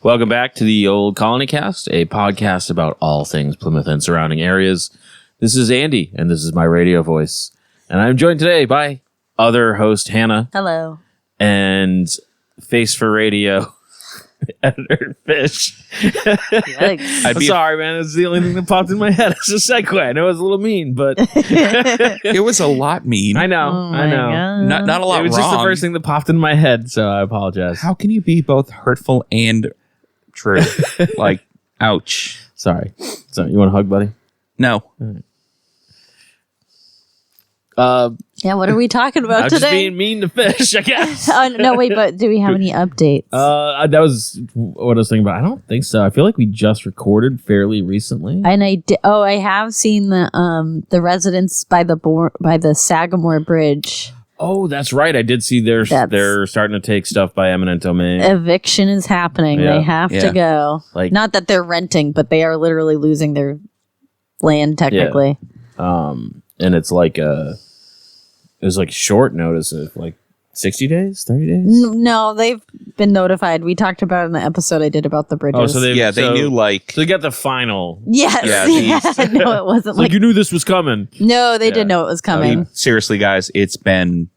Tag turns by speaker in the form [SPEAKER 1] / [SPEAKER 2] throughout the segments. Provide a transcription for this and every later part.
[SPEAKER 1] Welcome back to the Old Colony Cast, a podcast about all things Plymouth and surrounding areas. This is Andy, and this is my radio voice. And I'm joined today by other host Hanna.
[SPEAKER 2] Hello.
[SPEAKER 1] And face for radio editor Fish.
[SPEAKER 2] Yikes.
[SPEAKER 1] I'm sorry, man. It's the only thing that popped in my head as a segue. I know it was a little mean, but
[SPEAKER 3] it was a lot mean.
[SPEAKER 1] I know.
[SPEAKER 2] Oh
[SPEAKER 1] I know.
[SPEAKER 2] God.
[SPEAKER 3] Not a lot
[SPEAKER 1] It was
[SPEAKER 3] wrong.
[SPEAKER 1] just the first thing that popped in my head, so I apologize.
[SPEAKER 3] How can you be both hurtful and true? Like, ouch.
[SPEAKER 1] Sorry. So, you want a hug, buddy?
[SPEAKER 3] No.
[SPEAKER 2] Yeah, what are we talking about
[SPEAKER 1] I'm
[SPEAKER 2] today?
[SPEAKER 1] just being mean to Fish, I guess.
[SPEAKER 2] Oh, no, wait, but do we have any updates?
[SPEAKER 1] That was what I was thinking about. I don't think so. I feel like we just recorded fairly recently.
[SPEAKER 2] I have seen the residents by the Sagamore Bridge.
[SPEAKER 1] Oh, that's right. I did see they're starting to take stuff by eminent domain.
[SPEAKER 2] Eviction is happening.
[SPEAKER 1] Yeah.
[SPEAKER 2] They have to go.
[SPEAKER 1] Like,
[SPEAKER 2] not that they're renting, but they are literally losing their land technically.
[SPEAKER 1] and it's like it was like short notice of like 60 days, 30 days.
[SPEAKER 2] No, they've been notified. We talked about it in the episode I did about the bridges.
[SPEAKER 1] Oh, so they
[SPEAKER 3] knew like...
[SPEAKER 1] So they got the final.
[SPEAKER 2] Yes.
[SPEAKER 3] Yeah,
[SPEAKER 2] No, it wasn't
[SPEAKER 1] Like you knew this was coming.
[SPEAKER 2] No, they did know it was coming.
[SPEAKER 3] Seriously, guys, it's been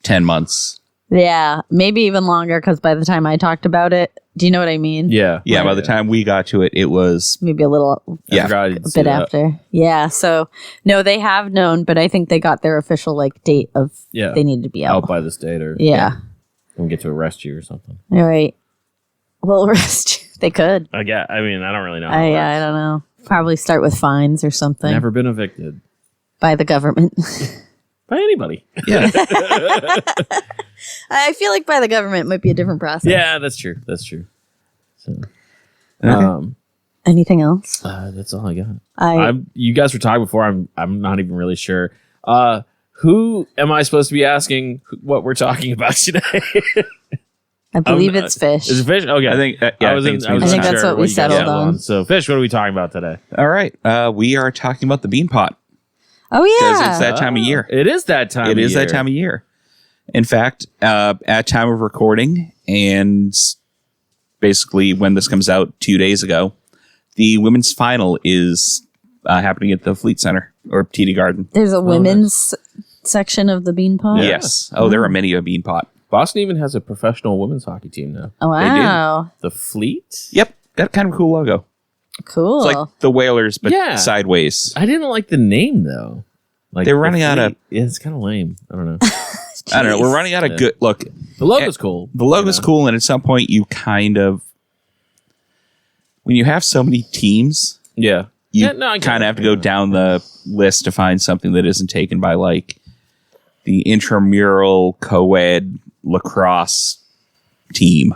[SPEAKER 3] 10 months.
[SPEAKER 2] Yeah, maybe even longer because by the time I talked about it, do you know what I mean?
[SPEAKER 1] Yeah.
[SPEAKER 3] Yeah, by the time we got to it, it was...
[SPEAKER 2] Maybe a little
[SPEAKER 1] a
[SPEAKER 2] bit after. Yeah, so no, they have known, but I think they got their official like date of they need to be out
[SPEAKER 1] by this date or and get to arrest you or something.
[SPEAKER 2] All right. Well, arrest you. They could.
[SPEAKER 1] I mean, I don't really know.
[SPEAKER 2] I don't know. Probably start with fines or something.
[SPEAKER 1] Never been evicted
[SPEAKER 2] by the government.
[SPEAKER 1] By anybody.
[SPEAKER 3] Yeah.
[SPEAKER 2] I feel like by the government might be a different process.
[SPEAKER 1] Yeah, that's true. That's true. So,
[SPEAKER 2] anything else?
[SPEAKER 1] That's all I got. You guys were talking before. I'm not even really sure. Who am I supposed to be asking what we're talking about today?
[SPEAKER 2] I believe it's Fish.
[SPEAKER 1] Is it Fish? Okay.
[SPEAKER 3] I think
[SPEAKER 2] that's what we settled on.
[SPEAKER 1] So, Fish, what are we talking about today?
[SPEAKER 3] All right. We are talking about the Beanpot.
[SPEAKER 2] Oh, yeah.
[SPEAKER 3] Because it's that time of year.
[SPEAKER 1] It is that time of year.
[SPEAKER 3] It is that time of year. In fact, at time of recording, and basically when this comes out 2 days ago, the women's final is happening at the Fleet Center or TD Garden.
[SPEAKER 2] There's a women's section of the Beanpot?
[SPEAKER 3] Yes. Oh, there are many of Beanpot.
[SPEAKER 1] Boston even has a professional women's hockey team now.
[SPEAKER 2] Oh, wow.
[SPEAKER 1] The Fleet?
[SPEAKER 3] Yep. Got kind of a cool logo.
[SPEAKER 2] Cool.
[SPEAKER 3] It's like the Whalers, but sideways.
[SPEAKER 1] I didn't like the name, though. Like
[SPEAKER 3] they're running out of...
[SPEAKER 1] Yeah, it's kind of lame. I don't know.
[SPEAKER 3] I don't know. We're running out of good... Look.
[SPEAKER 1] The logo's cool.
[SPEAKER 3] The logo's cool, and at some point you kind of... When you have so many teams...
[SPEAKER 1] Yeah.
[SPEAKER 3] You kind of have to go down the list to find something that isn't taken by, like, the intramural co-ed lacrosse team.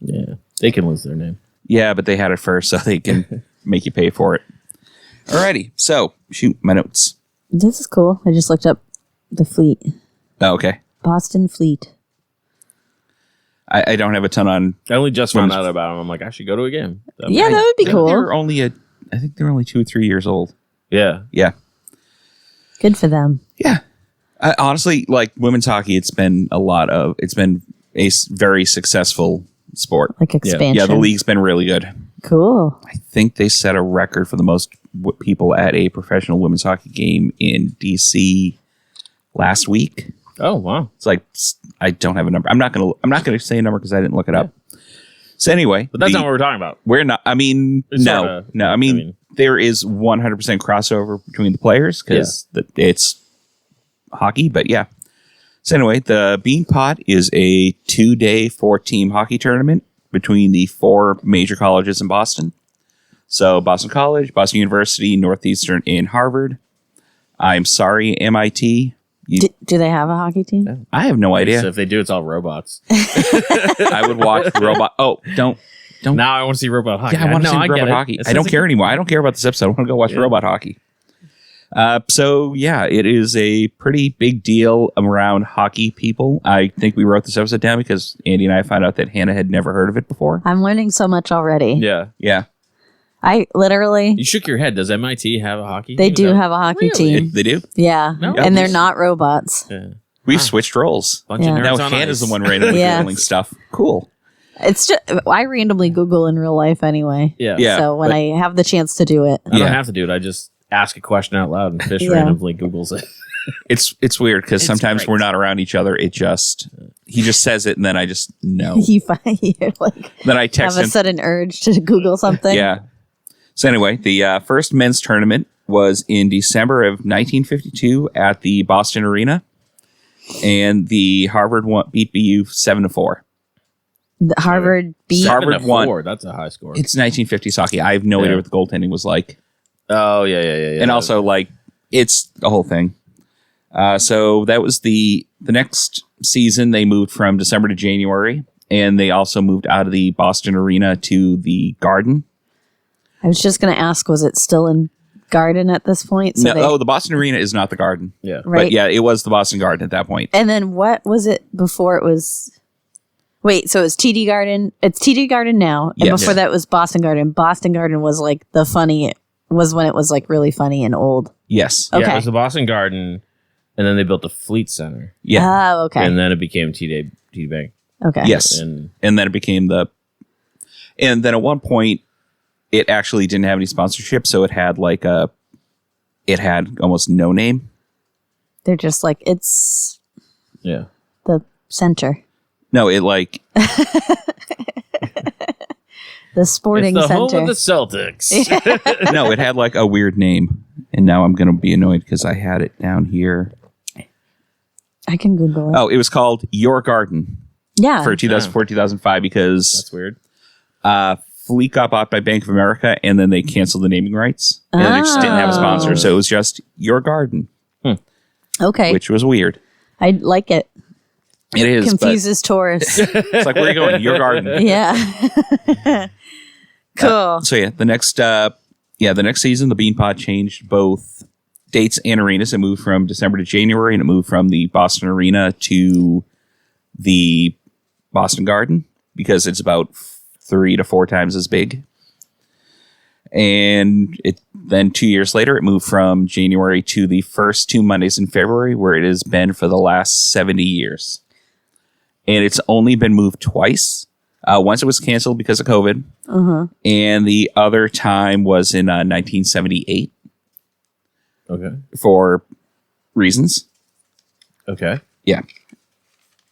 [SPEAKER 1] Yeah. They can lose their name.
[SPEAKER 3] Yeah, but they had it first, so they can make you pay for it. Alrighty. So, shoot, my notes.
[SPEAKER 2] This is cool. I just looked up the Fleet.
[SPEAKER 3] Oh, okay.
[SPEAKER 2] Boston Fleet.
[SPEAKER 3] I don't have a ton on...
[SPEAKER 1] I only just found out about them. I'm like, I should go to a game.
[SPEAKER 2] That would be cool.
[SPEAKER 3] I think they're only 2 or 3 years old.
[SPEAKER 1] Yeah.
[SPEAKER 3] Yeah.
[SPEAKER 2] Good for them.
[SPEAKER 3] Yeah. Honestly, like women's hockey, it's been a very successful sport.
[SPEAKER 2] Like expansion.
[SPEAKER 3] Yeah, the league's been really good.
[SPEAKER 2] Cool.
[SPEAKER 3] I think they set a record for the most people at a professional women's hockey game in DC last week.
[SPEAKER 1] Oh, wow.
[SPEAKER 3] It's like, I don't have a number. I'm not gonna say a number because I didn't look it up. So anyway,
[SPEAKER 1] but that's not what we're talking about.
[SPEAKER 3] We're not. I mean, no. I mean, there is 100% crossover between the players because it's hockey. But yeah. So anyway, the Beanpot is a 2-day 4-team hockey tournament between the 4 major colleges in Boston. So Boston College, Boston University, Northeastern, and Harvard. I'm sorry, MIT.
[SPEAKER 2] Do they have a hockey team?
[SPEAKER 3] I have no idea.
[SPEAKER 1] So if they do, it's all robots.
[SPEAKER 3] I would watch robot. Oh, don't.
[SPEAKER 1] Now I want to see robot hockey.
[SPEAKER 3] Yeah, I want to see robot hockey. I don't care anymore. I don't care about this episode. I want to go watch robot hockey. So yeah, it is a pretty big deal around hockey people. I think we wrote this episode down because Andy and I found out that Hanna had never heard of it before.
[SPEAKER 2] I'm learning so much already.
[SPEAKER 1] Yeah.
[SPEAKER 3] Yeah.
[SPEAKER 2] I literally...
[SPEAKER 1] You shook your head. Does MIT have a hockey team?
[SPEAKER 2] They do have a hockey team.
[SPEAKER 3] They do?
[SPEAKER 2] Yeah.
[SPEAKER 1] No,
[SPEAKER 2] and they're not robots.
[SPEAKER 1] Yeah.
[SPEAKER 3] We've switched roles.
[SPEAKER 1] Bunch of nerds
[SPEAKER 3] Now
[SPEAKER 1] on
[SPEAKER 3] Hanna's
[SPEAKER 1] ice.
[SPEAKER 3] the one randomly Googling stuff. Cool.
[SPEAKER 2] It's just, I randomly Google in real life anyway.
[SPEAKER 1] Yeah.
[SPEAKER 2] So when I have the chance to do it.
[SPEAKER 1] I don't have to do it. I just ask a question out loud and Fish randomly Googles it.
[SPEAKER 3] It's weird because sometimes we're not around each other. He just says it and then I just know.
[SPEAKER 2] You like
[SPEAKER 3] then I text
[SPEAKER 2] have a sudden urge to Google something.
[SPEAKER 3] Yeah. So anyway, the first men's tournament was in December of 1952 at the Boston Arena, and the Harvard beat BU 7-4.
[SPEAKER 2] The Harvard beat
[SPEAKER 3] Harvard
[SPEAKER 1] 7-4. That's a high score.
[SPEAKER 3] It's 1950s hockey. I have no idea what the goaltending was like.
[SPEAKER 1] Oh yeah.
[SPEAKER 3] And also, like, it's the whole thing. So that was the next season. They moved from December to January, and they also moved out of the Boston Arena to the Garden.
[SPEAKER 2] I was just going to ask, was it still in Garden at this point? So
[SPEAKER 3] No, the Boston Arena is not the Garden.
[SPEAKER 1] Yeah.
[SPEAKER 2] Right.
[SPEAKER 3] But yeah, it was the Boston Garden at that point.
[SPEAKER 2] And then what was it before it was... Wait, so it was TD Garden. It's TD Garden now. And before that was Boston Garden. Boston Garden was like was when it was like really funny and old.
[SPEAKER 3] Yes.
[SPEAKER 2] Okay.
[SPEAKER 1] Yeah, it was the Boston Garden, and then they built the Fleet Center.
[SPEAKER 3] Yeah.
[SPEAKER 2] Oh, okay.
[SPEAKER 1] And then it became TD Bank.
[SPEAKER 2] Okay.
[SPEAKER 3] Yes. And then it became and then at one point, it actually didn't have any sponsorship, so it had almost no name.
[SPEAKER 2] They're just like, it's
[SPEAKER 1] Yeah.
[SPEAKER 2] the center.
[SPEAKER 3] No, it like...
[SPEAKER 2] The sporting
[SPEAKER 1] it's the
[SPEAKER 2] center.
[SPEAKER 1] home of the Celtics.
[SPEAKER 3] No, it had like a weird name. And now I'm going to be annoyed because I had it down here.
[SPEAKER 2] I can Google it.
[SPEAKER 3] Oh, it was called Your Garden.
[SPEAKER 2] Yeah.
[SPEAKER 3] For 2004-2005 because...
[SPEAKER 1] That's weird.
[SPEAKER 3] Fleet got bought by Bank of America, and then they canceled the naming rights. And they just didn't have a sponsor, so it was just Your Garden.
[SPEAKER 2] Okay.
[SPEAKER 3] Which was weird.
[SPEAKER 2] I like it.
[SPEAKER 3] It is.
[SPEAKER 2] Confuses tourists.
[SPEAKER 3] It's like, where are you going? Your Garden.
[SPEAKER 2] Yeah. Cool.
[SPEAKER 3] So yeah, the next season, the Beanpot changed both dates and arenas. It moved from December to January, and it moved from the Boston Arena to the Boston Garden because it's about 3 to 4 times as big. And then 2 years later, it moved from January to the first 2 Mondays in February, where it has been for the last 70 years. And it's only been moved twice. Once it was canceled because of COVID, and the other time was in 1978.
[SPEAKER 1] Okay.
[SPEAKER 3] For reasons.
[SPEAKER 1] Okay.
[SPEAKER 3] Yeah.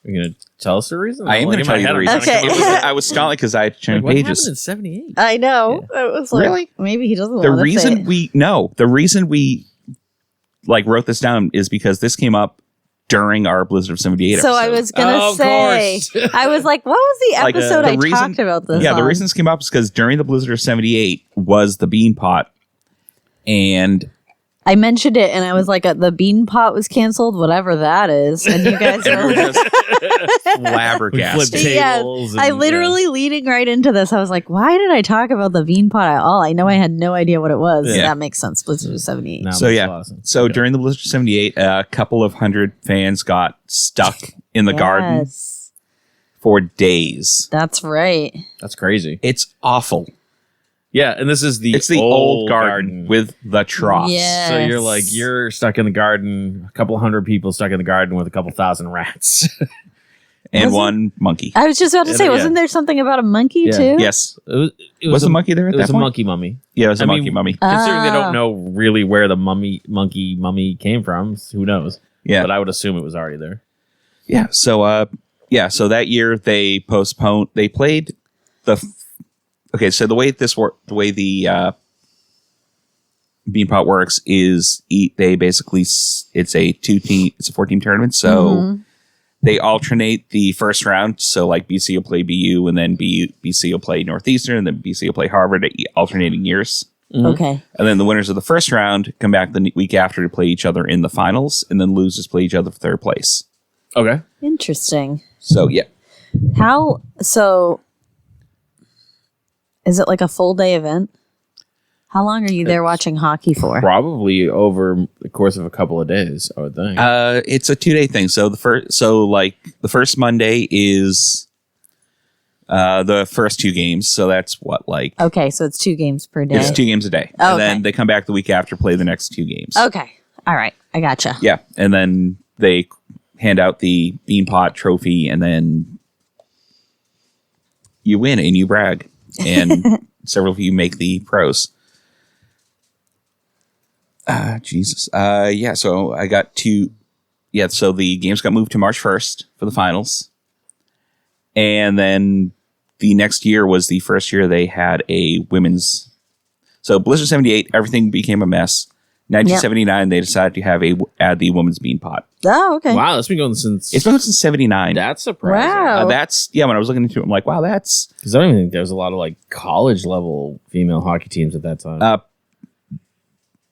[SPEAKER 1] You're going to tell us the reason?
[SPEAKER 3] I am going to tell you the reason.
[SPEAKER 2] Okay.
[SPEAKER 3] I was stalling because I had to change
[SPEAKER 1] what
[SPEAKER 3] pages.
[SPEAKER 1] happened in 78?
[SPEAKER 2] I know.
[SPEAKER 1] Yeah.
[SPEAKER 2] It was like,
[SPEAKER 3] Really?
[SPEAKER 2] maybe he doesn't
[SPEAKER 3] The
[SPEAKER 2] want to
[SPEAKER 3] reason
[SPEAKER 2] say it.
[SPEAKER 3] we like wrote this down is because this came up during our Blizzard of 78
[SPEAKER 2] So
[SPEAKER 3] episode.
[SPEAKER 2] I was going to
[SPEAKER 1] Of
[SPEAKER 2] say,
[SPEAKER 1] course.
[SPEAKER 2] I was like, what was the
[SPEAKER 3] Like,
[SPEAKER 2] episode
[SPEAKER 3] the
[SPEAKER 2] I
[SPEAKER 3] reason-
[SPEAKER 2] talked about this
[SPEAKER 3] Yeah, the
[SPEAKER 2] on?
[SPEAKER 3] reason this came up is because during the Blizzard of 78 was the Beanpot, and
[SPEAKER 2] I mentioned it and I was like, the Beanpot was canceled, whatever that is. And you guys
[SPEAKER 3] we
[SPEAKER 2] were
[SPEAKER 3] were just
[SPEAKER 1] We
[SPEAKER 3] flabbergasted.
[SPEAKER 1] flipped tables.
[SPEAKER 2] I
[SPEAKER 1] and,
[SPEAKER 2] literally leading right into this. I was like, why did I talk about the Beanpot at all? I know I had no idea what it was.
[SPEAKER 3] Yeah.
[SPEAKER 2] That makes sense. Blizzard of 78.
[SPEAKER 1] Now
[SPEAKER 3] So
[SPEAKER 1] makes
[SPEAKER 3] yeah,
[SPEAKER 1] a lot of sense.
[SPEAKER 3] so
[SPEAKER 1] Okay.
[SPEAKER 3] during the Blizzard of 78, a couple of hundred fans got stuck in the garden
[SPEAKER 2] Yes,
[SPEAKER 3] for days.
[SPEAKER 2] that's right.
[SPEAKER 1] That's crazy.
[SPEAKER 3] It's awful.
[SPEAKER 1] Yeah, and this is the
[SPEAKER 3] It's the old garden with the troughs.
[SPEAKER 2] Yeah.
[SPEAKER 1] So you're stuck in the garden, a couple hundred people stuck in the garden with a couple thousand rats.
[SPEAKER 3] And
[SPEAKER 2] Wasn't-
[SPEAKER 3] one monkey.
[SPEAKER 2] I was just about to say,
[SPEAKER 1] Yeah.
[SPEAKER 2] wasn't there something about a monkey
[SPEAKER 1] Yeah.
[SPEAKER 2] too?
[SPEAKER 3] Yes.
[SPEAKER 1] It
[SPEAKER 3] Was the monkey there at
[SPEAKER 1] It
[SPEAKER 3] that
[SPEAKER 1] was a
[SPEAKER 3] point?
[SPEAKER 1] monkey mummy.
[SPEAKER 3] Yeah, it was a
[SPEAKER 1] I
[SPEAKER 3] monkey
[SPEAKER 1] mean,
[SPEAKER 3] mummy.
[SPEAKER 1] Considering they
[SPEAKER 2] Ah.
[SPEAKER 1] don't know really where the monkey mummy came from, who knows?
[SPEAKER 3] Yeah.
[SPEAKER 1] But I would assume it was already there.
[SPEAKER 3] Yeah. So so that year they postponed. They played so the way the Beanpot works is they basically it's a 4-team tournament. So they alternate the first round. So like BC will play BU, and then BC will play Northeastern, and then BC will play Harvard at alternating years.
[SPEAKER 2] Okay.
[SPEAKER 3] And then the winners of the first round come back the week after to play each other in the finals, and then losers play each other for third place.
[SPEAKER 1] Okay.
[SPEAKER 2] Interesting.
[SPEAKER 3] So yeah.
[SPEAKER 2] So is it like a full day event? How long are you there watching hockey for?
[SPEAKER 1] Probably over the course of a couple of days, I would think.
[SPEAKER 3] It's a 2-day thing. So the first Monday is the first 2 games. So that's
[SPEAKER 2] Okay, so it's 2 games per day.
[SPEAKER 3] it's 2 games a day.
[SPEAKER 2] Oh,
[SPEAKER 3] And then
[SPEAKER 2] okay.
[SPEAKER 3] they come back the week after, play the next 2 games.
[SPEAKER 2] Okay. All right. I gotcha.
[SPEAKER 3] Yeah. And then they hand out the Beanpot trophy, and then you win and you brag. And several of you make the pros. Jesus. Yeah, so I got to... Yeah, so the games got moved to March 1st for the finals. And then the next year was the first year they had a women's... So Blizzard 78, everything became a mess. 1979, they decided to add the women's Beanpot.
[SPEAKER 2] Oh, okay.
[SPEAKER 1] Wow, that's been going since...
[SPEAKER 3] It's been since 79.
[SPEAKER 1] That's surprising.
[SPEAKER 2] Wow.
[SPEAKER 3] When I was looking into it, I'm like, wow, that's...
[SPEAKER 1] Because I don't even think there was a lot of like college-level female hockey teams at that time.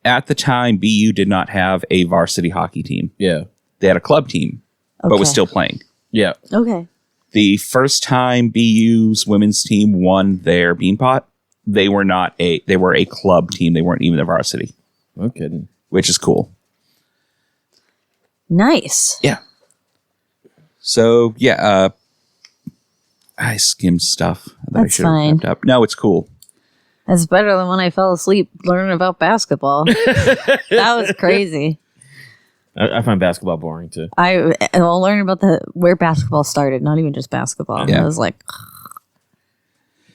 [SPEAKER 3] At the time, BU did not have a varsity hockey team.
[SPEAKER 1] Yeah.
[SPEAKER 3] They had a club team, but was still playing.
[SPEAKER 1] Yeah.
[SPEAKER 2] Okay.
[SPEAKER 3] The first time BU's women's team won their Beanpot, they were a club team. They weren't even a varsity.
[SPEAKER 1] No kidding.
[SPEAKER 3] Which is cool.
[SPEAKER 2] Nice.
[SPEAKER 3] Yeah. So, yeah, I skimmed stuff that I
[SPEAKER 2] That's
[SPEAKER 3] should have
[SPEAKER 2] fine.
[SPEAKER 3] wrapped up. No, it's cool.
[SPEAKER 2] That's better than when I fell asleep learning about basketball. That was crazy.
[SPEAKER 1] I find basketball boring too.
[SPEAKER 2] I'll learn about where basketball started, not even just basketball.
[SPEAKER 3] Yeah.
[SPEAKER 2] I was like,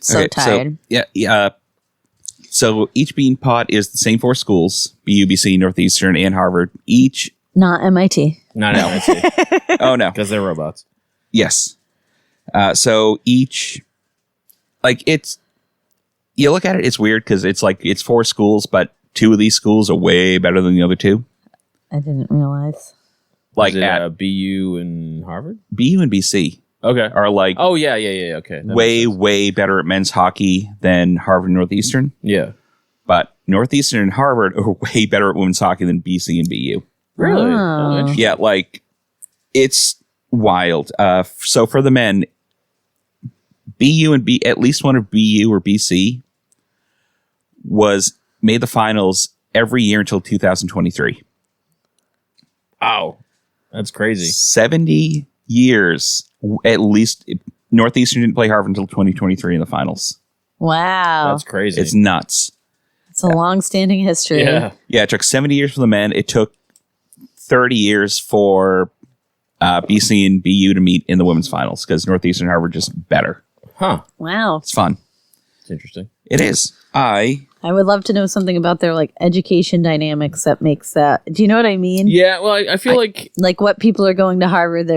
[SPEAKER 2] so tired.
[SPEAKER 3] So each Beanpot is the same 4 schools: BU, BC, Northeastern, and Harvard. Each
[SPEAKER 2] Not MIT.
[SPEAKER 1] Not MIT.
[SPEAKER 3] oh no,
[SPEAKER 1] Because they're robots.
[SPEAKER 3] yes. So each, like, it's, you look at it, it's weird because it's like it's 4 schools, but 2 of these schools are way better than the other 2.
[SPEAKER 2] I didn't realize.
[SPEAKER 1] Like
[SPEAKER 3] Like
[SPEAKER 1] at BU and Harvard?
[SPEAKER 3] BU and BC
[SPEAKER 1] Okay.
[SPEAKER 3] are like
[SPEAKER 1] Oh, yeah. Okay. That makes sense.
[SPEAKER 3] way better at men's hockey than Harvard and Northeastern.
[SPEAKER 1] Yeah.
[SPEAKER 3] But Northeastern and Harvard are way better at women's hockey than BC and BU.
[SPEAKER 1] Really?
[SPEAKER 2] Oh.
[SPEAKER 1] interesting.
[SPEAKER 3] Yeah, like, it's wild. So for the men, BU and at least one of BU or BC made the finals every year until 2023.
[SPEAKER 1] Wow. That's crazy.
[SPEAKER 3] 70 years, at least. Northeastern didn't play Harvard until 2023 in the finals.
[SPEAKER 2] Wow.
[SPEAKER 1] That's crazy.
[SPEAKER 3] It's nuts.
[SPEAKER 2] It's a long-standing history.
[SPEAKER 1] Yeah.
[SPEAKER 3] Yeah, it took 70 years for the men. It took 30 years for BC and BU to meet in the women's finals because Northeastern and Harvard just better.
[SPEAKER 1] Huh.
[SPEAKER 2] Wow.
[SPEAKER 3] It's fun.
[SPEAKER 1] It's interesting.
[SPEAKER 3] It is.
[SPEAKER 2] I would love to know something about their like education dynamics that makes that. Do you know what I mean?
[SPEAKER 1] Yeah. Well, I feel like
[SPEAKER 2] What people are going to Harvard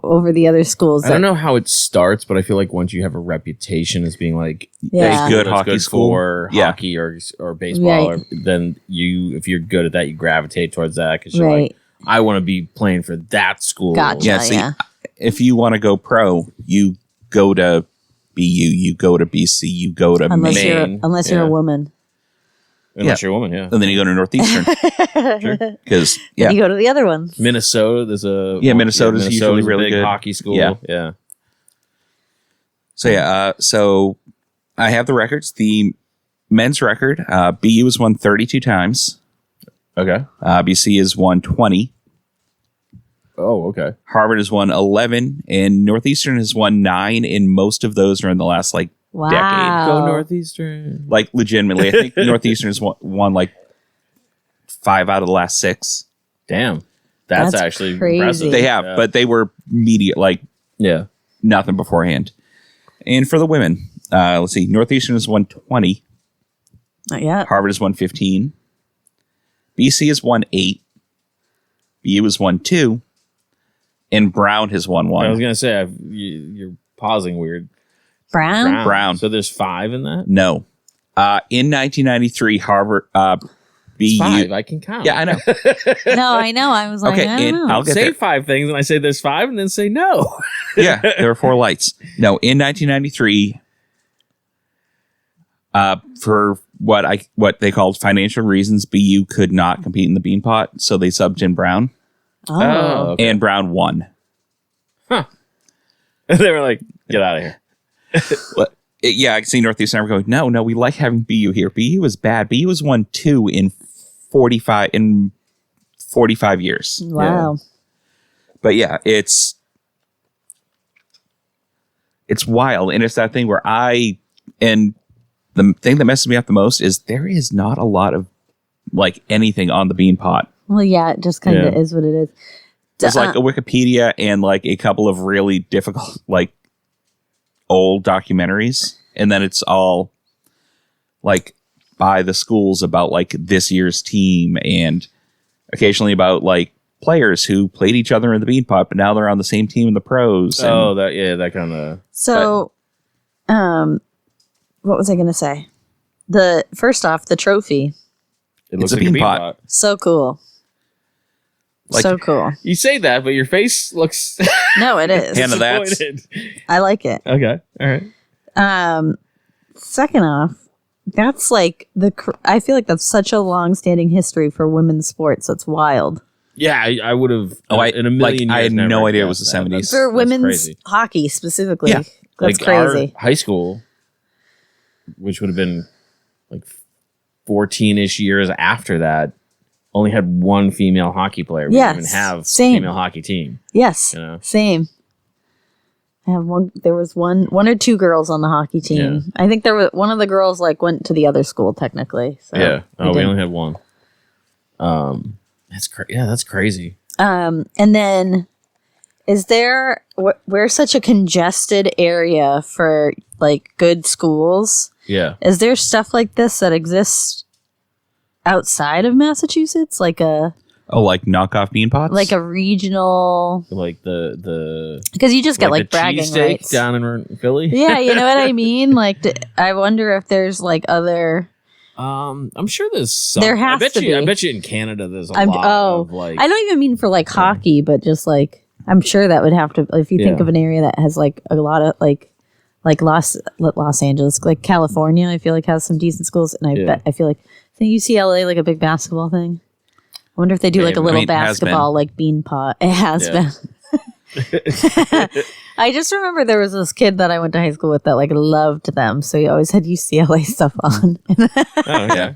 [SPEAKER 2] over the other schools.
[SPEAKER 1] I don't know how it starts, but I feel like once you have a reputation as being like
[SPEAKER 2] Yeah.
[SPEAKER 3] a good
[SPEAKER 1] that's
[SPEAKER 3] hockey school
[SPEAKER 1] for
[SPEAKER 3] Yeah.
[SPEAKER 1] hockey or baseball,
[SPEAKER 2] Right.
[SPEAKER 1] then if you're good at that, you gravitate towards that because you're
[SPEAKER 2] Right.
[SPEAKER 1] like, I want to be playing for that school.
[SPEAKER 2] Gotcha.
[SPEAKER 3] Yeah, see,
[SPEAKER 2] yeah.
[SPEAKER 3] if you want to go pro, you go to BU, you go to BC, you go to
[SPEAKER 2] Unless
[SPEAKER 3] Maine,
[SPEAKER 2] you're a woman.
[SPEAKER 1] Unless you're a woman, yeah.
[SPEAKER 3] and then you go to Northeastern. Because
[SPEAKER 2] Then you go to the other ones.
[SPEAKER 1] Minnesota, there's
[SPEAKER 3] Minnesota's usually
[SPEAKER 1] a
[SPEAKER 3] really
[SPEAKER 1] big
[SPEAKER 3] good.
[SPEAKER 1] hockey school.
[SPEAKER 3] Yeah. So I have the records. The men's record, BU has won 32 times.
[SPEAKER 1] Okay.
[SPEAKER 3] BC has won 20.
[SPEAKER 1] Oh, okay.
[SPEAKER 3] Harvard has won 11, and Northeastern has won 9, and most of those are in the last decade.
[SPEAKER 2] Wow.
[SPEAKER 1] Go Northeastern.
[SPEAKER 3] Like, legitimately, I think Northeastern has won like 5 out of the last 6.
[SPEAKER 1] Damn. That's actually
[SPEAKER 2] crazy.
[SPEAKER 1] impressive.
[SPEAKER 3] They have,
[SPEAKER 1] Yeah.
[SPEAKER 3] but they were
[SPEAKER 1] Yeah.
[SPEAKER 3] nothing beforehand. And for the women, let's see, Northeastern has won 20.
[SPEAKER 2] Not yet.
[SPEAKER 3] Harvard has won 15. BC has won 8. BU has won 2. And Brown has won 1.
[SPEAKER 1] I was gonna say you're pausing weird.
[SPEAKER 2] Brown?
[SPEAKER 1] So there's 5 in that.
[SPEAKER 3] No. In 1993, Harvard, BU.
[SPEAKER 1] It's 5. I can count.
[SPEAKER 3] Yeah, I know.
[SPEAKER 2] No, I know. I was like,
[SPEAKER 3] Okay,
[SPEAKER 2] I
[SPEAKER 3] and
[SPEAKER 2] don't know.
[SPEAKER 3] I'll get
[SPEAKER 1] say
[SPEAKER 3] there.
[SPEAKER 1] 5 things, and I say there's 5, and then say no.
[SPEAKER 3] Yeah, there were 4 lights. No, in 1993, for what they called financial reasons, BU could not compete in the Beanpot, so they subbed in Brown,
[SPEAKER 2] Oh.
[SPEAKER 1] okay.
[SPEAKER 3] and Brown won.
[SPEAKER 1] They were like, get out of here.
[SPEAKER 3] Yeah, I can see Northeastern going, no, we like having BU here. BU is bad. BU has won 2 in 45 years.
[SPEAKER 2] Wow.
[SPEAKER 3] But yeah, it's wild, and it's that thing where and the thing that messes me up the most is there is not a lot of like anything on the Beanpot.
[SPEAKER 2] Well, yeah, it just kind of
[SPEAKER 1] Yeah.
[SPEAKER 2] is what it is.
[SPEAKER 3] There's like a Wikipedia and like a couple of really difficult like old documentaries, and then it's all like by the schools about like this year's team, and occasionally about like players who played each other in the Beanpot, but now they're on the same team in the pros.
[SPEAKER 1] That kind of.
[SPEAKER 2] So, what was I going to say? First off, the trophy.
[SPEAKER 1] It looks
[SPEAKER 3] It's a
[SPEAKER 1] like
[SPEAKER 3] Beanpot.
[SPEAKER 2] So cool.
[SPEAKER 3] Like-
[SPEAKER 2] so cool.
[SPEAKER 1] You say that, but your face looks.
[SPEAKER 2] No, it is.
[SPEAKER 3] Hannah, that's
[SPEAKER 1] disappointed.
[SPEAKER 2] I like it.
[SPEAKER 1] Okay. All right.
[SPEAKER 2] Second off, that's like I feel like that's such a long-standing history for women's sports. That's wild.
[SPEAKER 1] Yeah, I would have. In a million
[SPEAKER 3] like,
[SPEAKER 1] years,
[SPEAKER 3] I had
[SPEAKER 1] never
[SPEAKER 3] no idea it
[SPEAKER 1] guessed
[SPEAKER 3] was the
[SPEAKER 1] that.
[SPEAKER 3] 70s.
[SPEAKER 1] That's-
[SPEAKER 2] For
[SPEAKER 1] that's
[SPEAKER 2] women's
[SPEAKER 1] crazy.
[SPEAKER 2] hockey specifically.
[SPEAKER 3] Yeah.
[SPEAKER 2] That's
[SPEAKER 1] Like, our
[SPEAKER 2] crazy.
[SPEAKER 1] high school, which would have been like 14-ish years after that, only had one female hockey player. We didn't even have a female hockey team.
[SPEAKER 2] Yes,
[SPEAKER 1] You know?
[SPEAKER 2] same. I have one. There was one or two girls on the hockey team.
[SPEAKER 1] Yeah.
[SPEAKER 2] I think there was one of the girls like went to the other school technically. So
[SPEAKER 1] Yeah. Oh, we
[SPEAKER 2] didn't.
[SPEAKER 1] only had one. That's crazy.
[SPEAKER 2] And then, is there we're such a congested area for like good schools?
[SPEAKER 1] Yeah.
[SPEAKER 2] Is there stuff like this that exists outside of Massachusetts, like a
[SPEAKER 3] like knockoff Beanpots?
[SPEAKER 2] like a regional?
[SPEAKER 1] Like the
[SPEAKER 2] Because you just get like
[SPEAKER 1] the
[SPEAKER 2] bragging
[SPEAKER 1] cheesesteak
[SPEAKER 2] rights.
[SPEAKER 1] down in Philly.
[SPEAKER 2] Yeah, you know what I mean. Like, I wonder if there's like other.
[SPEAKER 1] I'm sure there's some.
[SPEAKER 2] There has to be.
[SPEAKER 1] I bet you in Canada there's a
[SPEAKER 2] I'm
[SPEAKER 1] lot of like.
[SPEAKER 2] I don't even mean for like hockey, but just like I'm sure that would have to. If you think
[SPEAKER 1] Yeah.
[SPEAKER 2] of an area that has like a lot of like Los Angeles, like California, I feel like has some decent schools, and I feel like UCLA like a big basketball thing. I wonder if they do like a
[SPEAKER 1] Maybe.
[SPEAKER 2] little
[SPEAKER 3] I mean, it has
[SPEAKER 2] basketball like Beanpot. It has
[SPEAKER 1] Yeah.
[SPEAKER 2] been. I just remember there was this kid that I went to high school with that like loved them, so he always had UCLA stuff on.
[SPEAKER 1] Oh, okay.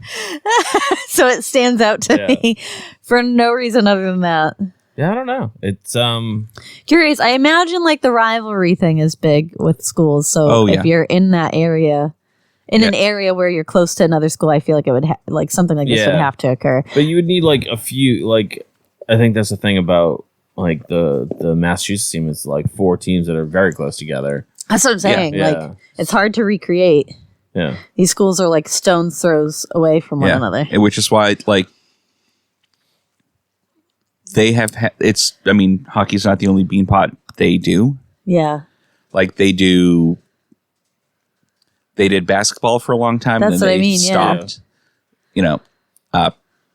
[SPEAKER 2] So it stands out to me for no reason other than that.
[SPEAKER 1] Yeah, I don't know. It's
[SPEAKER 2] Curious. I imagine like the rivalry thing is big with schools. So if you're in that area, an area where you're close to another school, I feel like it would like something like this would have to occur.
[SPEAKER 1] But you would need like a few. Like I think that's the thing about like the Massachusetts team is like 4 teams that are very close together.
[SPEAKER 2] That's what I'm saying.
[SPEAKER 1] Yeah.
[SPEAKER 2] Like it's hard to recreate.
[SPEAKER 1] Yeah.
[SPEAKER 2] These schools are like stone's throws away from one another.
[SPEAKER 3] Which is why like they have I mean, hockey's not the only Beanpot they do.
[SPEAKER 2] Yeah.
[SPEAKER 3] Like they did basketball for a long time.
[SPEAKER 2] That's
[SPEAKER 3] and then
[SPEAKER 2] what I
[SPEAKER 3] they
[SPEAKER 2] mean, yeah.
[SPEAKER 3] stopped. You know,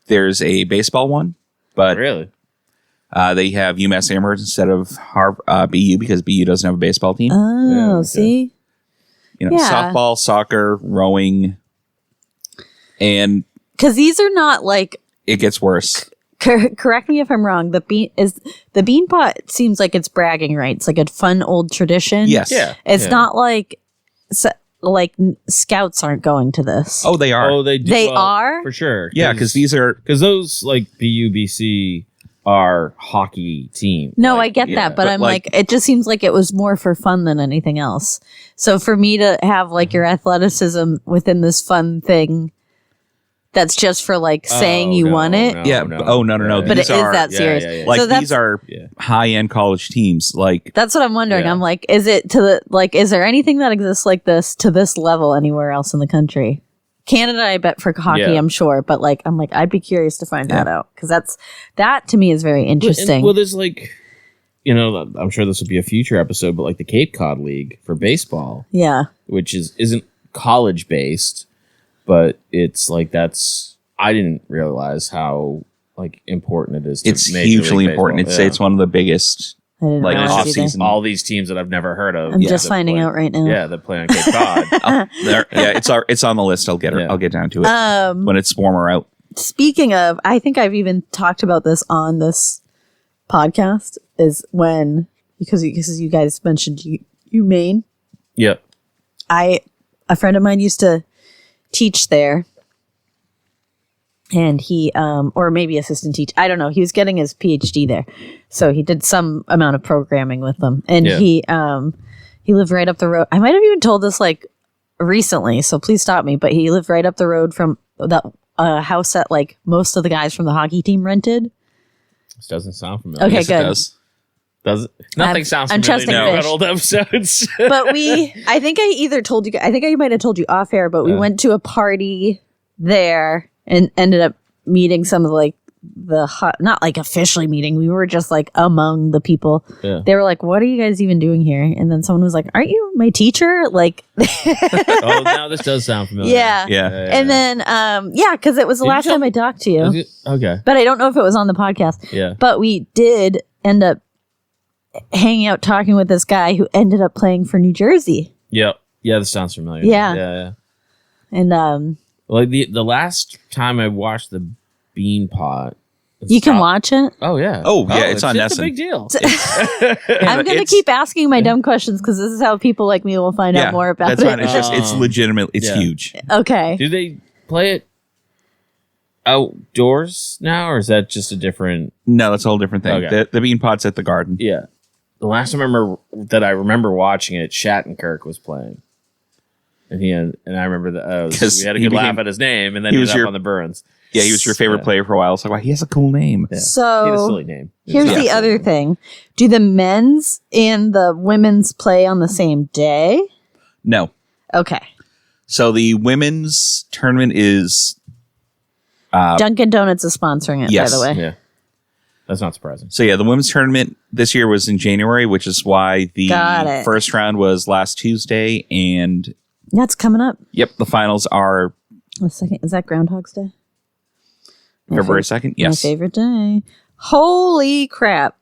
[SPEAKER 3] there's a baseball one, but
[SPEAKER 1] Really?
[SPEAKER 3] they have UMass Amherst instead of BU because BU doesn't have a baseball team.
[SPEAKER 2] Oh,
[SPEAKER 1] okay.
[SPEAKER 2] see?
[SPEAKER 3] You know, softball, soccer, rowing, and
[SPEAKER 2] Because these are not like.
[SPEAKER 3] it gets worse.
[SPEAKER 2] Correct me if I'm wrong. The Beanpot seems like it's bragging rights, like a fun old tradition.
[SPEAKER 3] Yes.
[SPEAKER 1] Yeah.
[SPEAKER 2] It's not like scouts aren't going to this.
[SPEAKER 3] Oh, they are.
[SPEAKER 1] Oh, they do.
[SPEAKER 2] They are?
[SPEAKER 1] for sure.
[SPEAKER 3] Yeah, because these are
[SPEAKER 1] those like BUBC are hockey teams.
[SPEAKER 2] No,
[SPEAKER 1] Like,
[SPEAKER 2] I get
[SPEAKER 3] yeah,
[SPEAKER 2] that, but
[SPEAKER 3] but
[SPEAKER 2] I'm like, it just seems like it was more for fun than anything else. So for me to have like your athleticism within this fun thing, that's just for like saying you won it.
[SPEAKER 3] no.
[SPEAKER 2] But
[SPEAKER 3] These
[SPEAKER 2] it is
[SPEAKER 3] are,
[SPEAKER 2] that serious.
[SPEAKER 3] like
[SPEAKER 2] So
[SPEAKER 3] these are high-end college teams. Like
[SPEAKER 2] That's what I'm wondering.
[SPEAKER 1] Yeah.
[SPEAKER 2] I'm like, is it to the like? Is there anything that exists like this to this level anywhere else in the country? Canada, I bet for hockey,
[SPEAKER 1] Yeah.
[SPEAKER 2] I'm sure, but like, I'm like, I'd be curious to find that out because that to me is very interesting.
[SPEAKER 1] Well, there's like, you know, I'm sure this would be a future episode, but like the Cape Cod League for baseball,
[SPEAKER 2] yeah,
[SPEAKER 1] which isn't college based, but it's like I didn't realize how like important it is. To
[SPEAKER 3] it's
[SPEAKER 1] Major
[SPEAKER 3] hugely
[SPEAKER 1] League
[SPEAKER 3] important.
[SPEAKER 1] Baseball.
[SPEAKER 3] It's one of the biggest.
[SPEAKER 2] I didn't
[SPEAKER 3] like,
[SPEAKER 2] realize
[SPEAKER 3] off
[SPEAKER 2] either.
[SPEAKER 3] season.
[SPEAKER 1] all these teams that I've never heard of.
[SPEAKER 2] I'm just
[SPEAKER 1] that
[SPEAKER 2] finding
[SPEAKER 1] play-
[SPEAKER 2] out right now.
[SPEAKER 1] Yeah, that play on Cape Cod.
[SPEAKER 3] It's on the list. I'll get I'll get down to it when it's warmer out.
[SPEAKER 2] Speaking of, I think I've even talked about this on this podcast. Is when because you guys mentioned you Maine.
[SPEAKER 1] Yep.
[SPEAKER 2] A friend of mine used to teach there. And he, or maybe assistant teach, I don't know. He was getting his PhD there, so he did some amount of programming with them. And he lived right up the road. I might have even told this like recently, so please stop me. But he lived right up the road from that house that like most of the guys from the hockey team rented.
[SPEAKER 1] This doesn't sound familiar.
[SPEAKER 2] Okay,
[SPEAKER 3] Yes, it
[SPEAKER 2] good.
[SPEAKER 3] does.
[SPEAKER 1] Does it? Nothing sounds
[SPEAKER 2] I'm
[SPEAKER 1] familiar
[SPEAKER 2] trusting
[SPEAKER 1] now about
[SPEAKER 2] Fish.
[SPEAKER 1] old episodes.
[SPEAKER 2] But I think I either told you, I think I might have told you off air, but we went to a party there and ended up meeting some of like not like officially meeting. We were just like among the people. Yeah. They were like, "What are you guys even doing here?" And then someone was like, "Aren't you my teacher?" Like,
[SPEAKER 1] oh, now this does sound familiar.
[SPEAKER 2] Yeah. And then, because it was the last time I talked to you.
[SPEAKER 1] Okay.
[SPEAKER 2] But I don't know if it was on the podcast.
[SPEAKER 1] Yeah.
[SPEAKER 2] But we did end up hanging out talking with this guy who ended up playing for New Jersey.
[SPEAKER 1] Yep. Yeah, this sounds familiar.
[SPEAKER 2] Yeah. And
[SPEAKER 1] like the last time I watched the Beanpot.
[SPEAKER 2] You can watch it?
[SPEAKER 1] Oh, yeah.
[SPEAKER 3] Oh, yeah, it's on Nessun.
[SPEAKER 1] It's a big deal.
[SPEAKER 2] I'm going to keep asking my dumb questions because this is how people like me will find out more about it.
[SPEAKER 3] Fine. It's legitimate. It's huge.
[SPEAKER 2] Okay.
[SPEAKER 1] Do they play it outdoors now, or is that just a different...
[SPEAKER 3] No, that's a whole different thing.
[SPEAKER 1] Okay.
[SPEAKER 3] The Beanpot's at the Garden.
[SPEAKER 1] Yeah. The last time I remember watching it, Shattenkirk was playing. And I remember that we had a good laugh at his name, and then he was up on the Burns.
[SPEAKER 3] Yeah, he was your favorite player for a while. It's like, wow, he has a cool name.
[SPEAKER 1] Yeah.
[SPEAKER 2] So
[SPEAKER 1] he had a silly name.
[SPEAKER 2] Here's the other thing. Do the men's and the women's play on the same day?
[SPEAKER 3] No.
[SPEAKER 2] Okay.
[SPEAKER 3] So the women's tournament is...
[SPEAKER 2] Dunkin' Donuts is sponsoring it,
[SPEAKER 3] yes.
[SPEAKER 2] by the way.
[SPEAKER 1] Yeah. That's not surprising.
[SPEAKER 3] So yeah, the women's tournament this year was in January, which is why the first round was last Tuesday. And
[SPEAKER 2] that's coming up.
[SPEAKER 3] Yep, the finals are...
[SPEAKER 2] A second. Is that Groundhog's Day?
[SPEAKER 3] February 2nd? Yes.
[SPEAKER 2] My favorite day. Holy crap.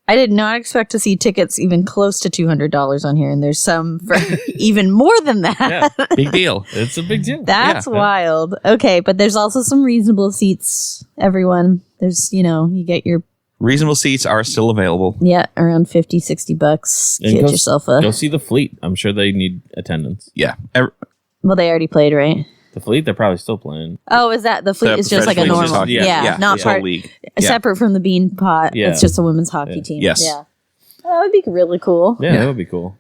[SPEAKER 2] I did not expect to see tickets even close to $200 on here, and there's some for even more than that.
[SPEAKER 1] Yeah,
[SPEAKER 3] big deal.
[SPEAKER 1] It's a big deal.
[SPEAKER 2] That's wild. Okay, but there's also some reasonable seats, everyone. There's, you get your...
[SPEAKER 3] Reasonable seats are still available.
[SPEAKER 2] Yeah, around $50, $60.
[SPEAKER 1] And
[SPEAKER 2] get yourself a...
[SPEAKER 1] Go see the Fleet. I'm sure they need attendance.
[SPEAKER 3] Yeah.
[SPEAKER 2] Well, they already played, right?
[SPEAKER 1] The Fleet, they're probably still playing.
[SPEAKER 2] Oh, is that the Fleet is just like a normal, not part
[SPEAKER 3] league,
[SPEAKER 2] separate from the Beanpot.
[SPEAKER 1] Yeah.
[SPEAKER 2] It's just a women's hockey team.
[SPEAKER 3] Yes.
[SPEAKER 2] Yeah. That would be really cool.
[SPEAKER 1] Yeah, that would be cool.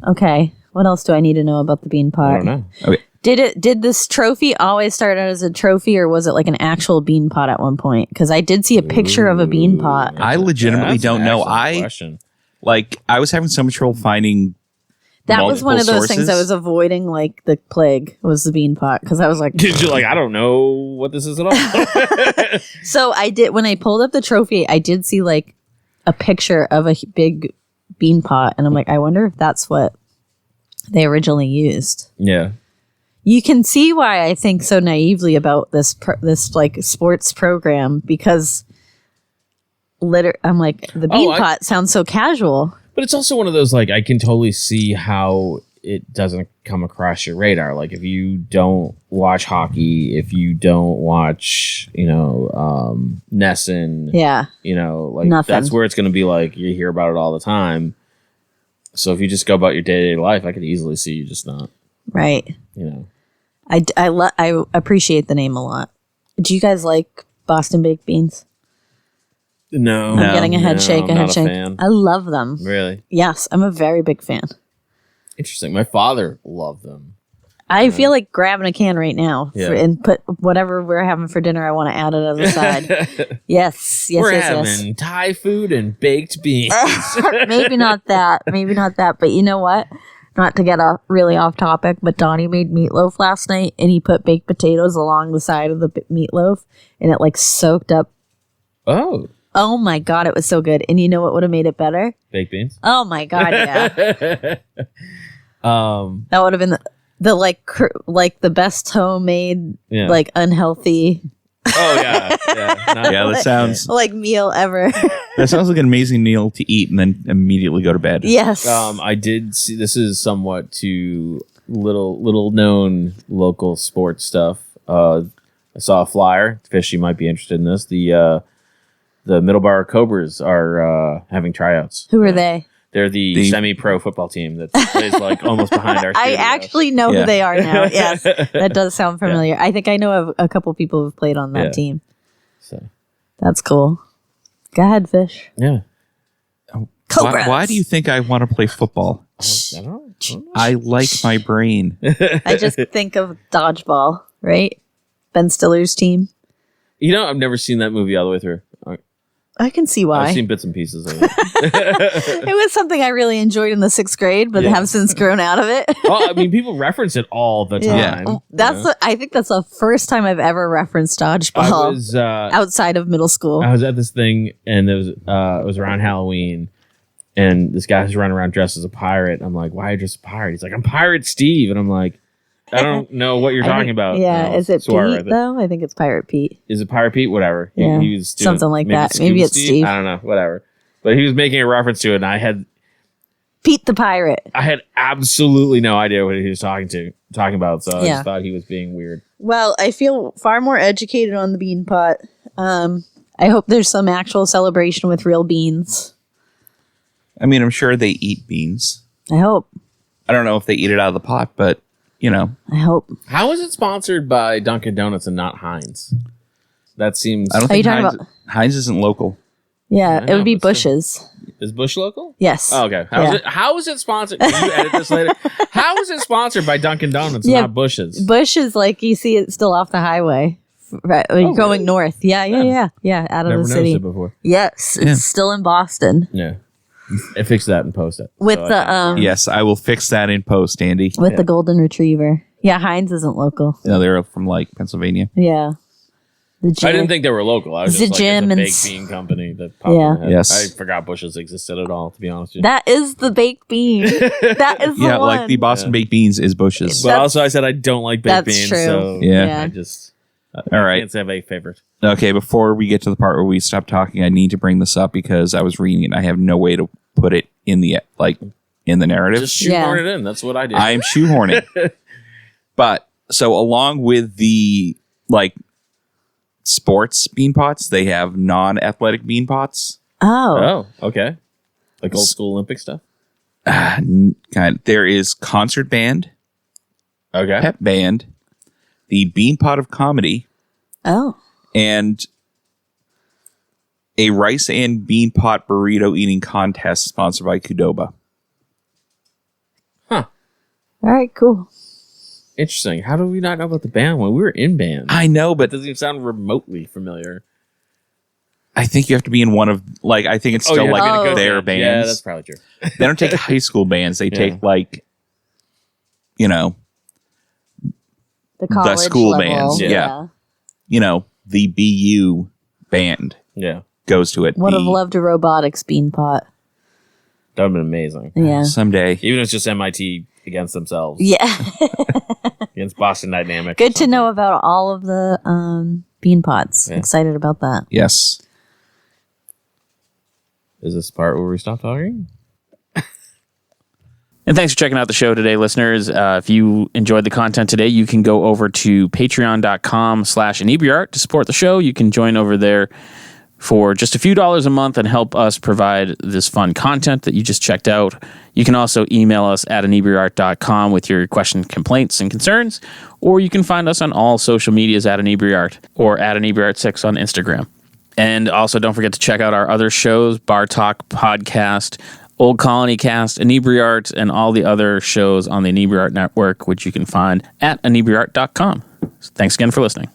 [SPEAKER 2] Okay, what else do I need to know about the Beanpot?
[SPEAKER 1] I don't know.
[SPEAKER 3] Okay.
[SPEAKER 2] Did this trophy always start out as a trophy, or was it like an actual Beanpot at one point? Because I did see a picture of a Beanpot.
[SPEAKER 3] I legitimately don't know. I was having so much trouble finding.
[SPEAKER 2] That was one of those things I was avoiding, like the plague, was the Beanpot, because I was like...
[SPEAKER 1] I don't know what this is at all.
[SPEAKER 2] So I did, when I pulled up the trophy, I did see like a picture of a big Beanpot, and I'm like, I wonder if that's what they originally used.
[SPEAKER 1] Yeah.
[SPEAKER 2] You can see why I think so naively about this like sports program, because I'm like, the Beanpot sounds so casual.
[SPEAKER 1] But it's also one of those, like, I can totally see how it doesn't come across your radar. Like, if you don't watch hockey, if you don't watch, Nessun, like,
[SPEAKER 2] nothing.
[SPEAKER 1] That's where it's going to be like, you hear about it all the time. So if you just go about your day-to-day life, I could easily see you just not.
[SPEAKER 2] Right. I appreciate the name a lot. Do you guys like Boston baked beans?
[SPEAKER 1] No.
[SPEAKER 2] I'm getting a head shake.
[SPEAKER 1] Fan.
[SPEAKER 2] I love them.
[SPEAKER 1] Really?
[SPEAKER 2] Yes, I'm a very big fan.
[SPEAKER 1] Interesting. My father loved them.
[SPEAKER 2] I feel like grabbing a can right now and put whatever we're having for dinner. I want to add it as a side. yes.
[SPEAKER 1] We're having Thai food and baked beans.
[SPEAKER 2] Maybe not that. But you know what? Not to get really off topic, but Donnie made meatloaf last night, and he put baked potatoes along the side of the meatloaf, and it like soaked up. Oh my God, it was so good. And you know what would have made it better?
[SPEAKER 1] Baked beans?
[SPEAKER 2] Oh my God, yeah. That would have been the like the best homemade, like unhealthy.
[SPEAKER 1] Oh yeah.
[SPEAKER 3] That sounds
[SPEAKER 2] like meal ever.
[SPEAKER 3] That sounds like an amazing meal to eat and then immediately go to bed.
[SPEAKER 2] Yes.
[SPEAKER 1] I did see, this is somewhat to little known local sports stuff. I saw a flyer. Fish, you might be interested in this. The Middleborough Cobras are having tryouts.
[SPEAKER 2] Who are they?
[SPEAKER 1] They're the semi-pro football team that plays like almost behind our studio.
[SPEAKER 2] I actually know who they are now. Yes, that does sound familiar. I think I know of a couple people who've played on that team. So that's cool. Go ahead, Fish.
[SPEAKER 1] Yeah.
[SPEAKER 3] Why do you think I want to play football?
[SPEAKER 1] I don't know.
[SPEAKER 3] I like my brain.
[SPEAKER 2] I just think of dodgeball, right? Ben Stiller's team.
[SPEAKER 1] I've never seen that movie all the way through.
[SPEAKER 2] I can see why.
[SPEAKER 1] I've seen bits and pieces of it.
[SPEAKER 2] It was something I really enjoyed in the 6th grade, but have since grown out of it.
[SPEAKER 1] Well, I mean, people reference it all the time.
[SPEAKER 2] Yeah. I think that's the first time I've ever referenced dodgeball outside of middle school.
[SPEAKER 1] I was at this thing, and it was around Halloween, and this guy was running around dressed as a pirate. I'm like, why are you dressed as a pirate? He's like, I'm Pirate Steve. And I'm like, I don't know what you're talking about.
[SPEAKER 2] Yeah, is it Pete, though? I think it's Pirate Pete.
[SPEAKER 1] Is it Pirate Pete? Whatever.
[SPEAKER 2] Yeah,
[SPEAKER 1] he was
[SPEAKER 2] something like that. Maybe it's Steve.
[SPEAKER 1] I don't know. Whatever. But he was making a reference to it, and I had...
[SPEAKER 2] Pete the Pirate.
[SPEAKER 1] I had absolutely no idea what he was talking about, so I just thought he was being weird.
[SPEAKER 2] Well, I feel far more educated on the Beanpot. I hope there's some actual celebration with real beans.
[SPEAKER 3] I mean, I'm sure they eat beans.
[SPEAKER 2] I hope.
[SPEAKER 3] I don't know if they eat it out of the pot, but...
[SPEAKER 2] I hope.
[SPEAKER 1] How is it sponsored by Dunkin' Donuts and not Heinz? That seems...
[SPEAKER 3] I don't think Heinz isn't local.
[SPEAKER 2] Yeah, it would be Bush's.
[SPEAKER 1] Is Bush local?
[SPEAKER 2] Yes.
[SPEAKER 1] Oh, okay. How is it sponsored? Can you edit this later? How is it sponsored by Dunkin' Donuts and not Bush's?
[SPEAKER 2] Bush is like, you see it still off the highway. Right, you're going
[SPEAKER 1] really?
[SPEAKER 2] North. Yeah, out of
[SPEAKER 1] Never
[SPEAKER 2] the city.
[SPEAKER 1] noticed it before.
[SPEAKER 2] Yes, it's still in Boston.
[SPEAKER 1] Yeah. I fix that and post it.
[SPEAKER 2] With the
[SPEAKER 3] yes, I will fix that in post, Andy.
[SPEAKER 2] With the golden retriever. Yeah, Heinz isn't local.
[SPEAKER 3] No, they're from Pennsylvania.
[SPEAKER 2] Yeah.
[SPEAKER 1] I didn't think they were local. I was just like, it's a baked bean company that popped in my head.
[SPEAKER 3] Yes.
[SPEAKER 1] I forgot Bush's existed at all, to be honest with you.
[SPEAKER 2] That is the baked bean. That is the one.
[SPEAKER 3] Like the Boston baked beans is Bush's.
[SPEAKER 1] But also I said I don't like baked beans.
[SPEAKER 2] True.
[SPEAKER 1] So
[SPEAKER 3] yeah.
[SPEAKER 1] I just...
[SPEAKER 3] all right.
[SPEAKER 1] I can't say I have a favorite.
[SPEAKER 3] Okay, before we get to the part where we stop talking, I need to bring this up because I was reading it and I have no way to put it in the narrative.
[SPEAKER 1] Just shoehorn it in. That's what I did.
[SPEAKER 3] I'm shoehorning. But so along with the sports bean pots, they have non-athletic bean pots.
[SPEAKER 2] Oh,
[SPEAKER 1] okay. Like old school Olympic stuff.
[SPEAKER 3] There is concert band.
[SPEAKER 1] Okay.
[SPEAKER 3] Pep band. The Beanpot of Comedy.
[SPEAKER 2] Oh.
[SPEAKER 3] And a rice and bean pot burrito eating contest sponsored by Qdoba.
[SPEAKER 1] Huh.
[SPEAKER 2] All right, cool.
[SPEAKER 1] Interesting. How do we not know about the band when we were in band?
[SPEAKER 3] I know, but
[SPEAKER 1] it doesn't even sound remotely familiar.
[SPEAKER 3] I think you have to be in one of I think it's still their bands.
[SPEAKER 1] Yeah, that's probably true.
[SPEAKER 3] They don't take high school bands. They take
[SPEAKER 2] the
[SPEAKER 3] school
[SPEAKER 2] level.
[SPEAKER 3] bands. Yeah. The BU band.
[SPEAKER 1] Yeah.
[SPEAKER 3] Goes to it.
[SPEAKER 2] Would have loved a robotics Beanpot.
[SPEAKER 1] That would have been amazing.
[SPEAKER 2] Yeah.
[SPEAKER 3] Someday.
[SPEAKER 1] Even if it's just MIT against themselves.
[SPEAKER 2] Yeah.
[SPEAKER 1] Against Boston Dynamics.
[SPEAKER 2] Good to know about all of the Beanpots. Yeah. Excited about that.
[SPEAKER 3] Yes.
[SPEAKER 1] Is this part where we stop talking?
[SPEAKER 4] And thanks for checking out the show today, listeners. If you enjoyed the content today, you can go over to patreon.com/Inebri-art to support the show. You can join over there for just a few dollars a month and help us provide this fun content that you just checked out. You can also email us at Inebri-art.com with your questions, complaints, and concerns, or you can find us on all social medias at Inebri-art or at Inebri-art6 on Instagram. And also don't forget to check out our other shows, Bar Talk Podcast, Old Colony Cast, Inebri-art, and all the other shows on the Inebri-art Network, which you can find at Inebri-art.com. Thanks again for listening.